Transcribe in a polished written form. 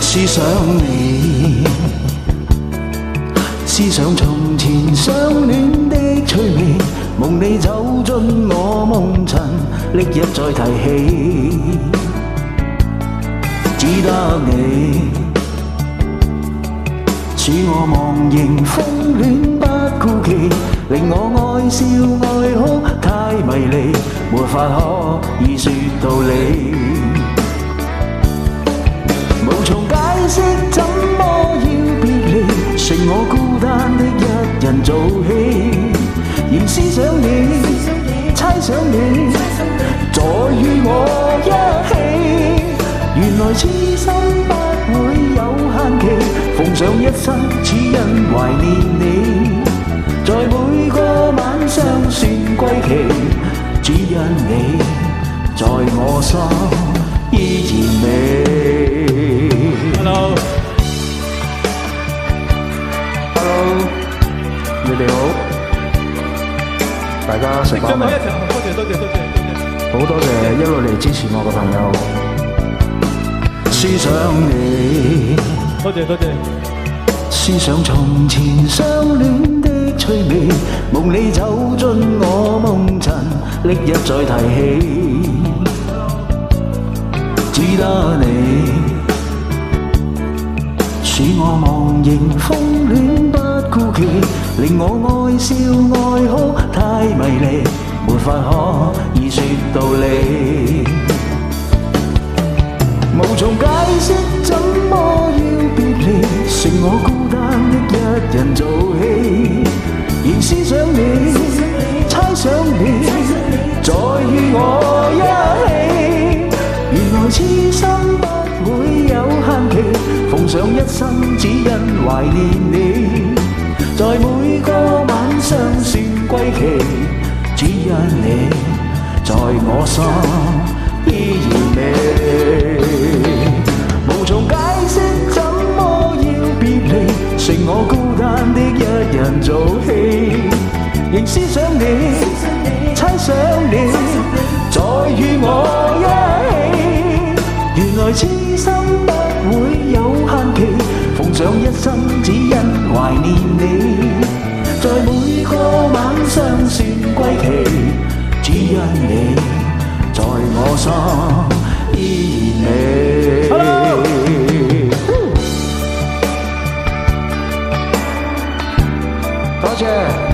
思想你，思想從前相戀的趣味，夢你走進我夢塵，歷日再提起，只得你，使我忘形風戀不顧忌，令我愛笑愛哭太迷離，沒法可以說道理。無從解釋怎麼要別離，剩我孤單的一人做戲，仍思想你，猜想你，再與我一起。原來痴心不會有限期，奉上一生只因懷念你，在每個晚上算歸期，只因你在我心依然美。Hello， 你哋好，大家食飽未？好多謝一路嚟支持我嘅朋友。思想你，多謝。思想從前相戀的趣味，夢你走進我夢塵，歷日再提起，只得你。使我忘形風戀不顧忌，令我愛笑愛哭太迷離，沒法可以說道理。無從解釋怎麼要別離，剩我孤單的一人做戲，仍思想你，猜想你，再與我一起。原來痴心不會有限期，奉上一生只因懷念你，在每個晚上算歸期，只因你在我心依然美。無從解釋怎麼要別離，剩我孤單的一人做戲，仍思想你，猜想你，再與我一起。原來痴心不會有限期，奉上一生只因懷念你，在每個晚上算歸期，只因你在我心依然美。多謝。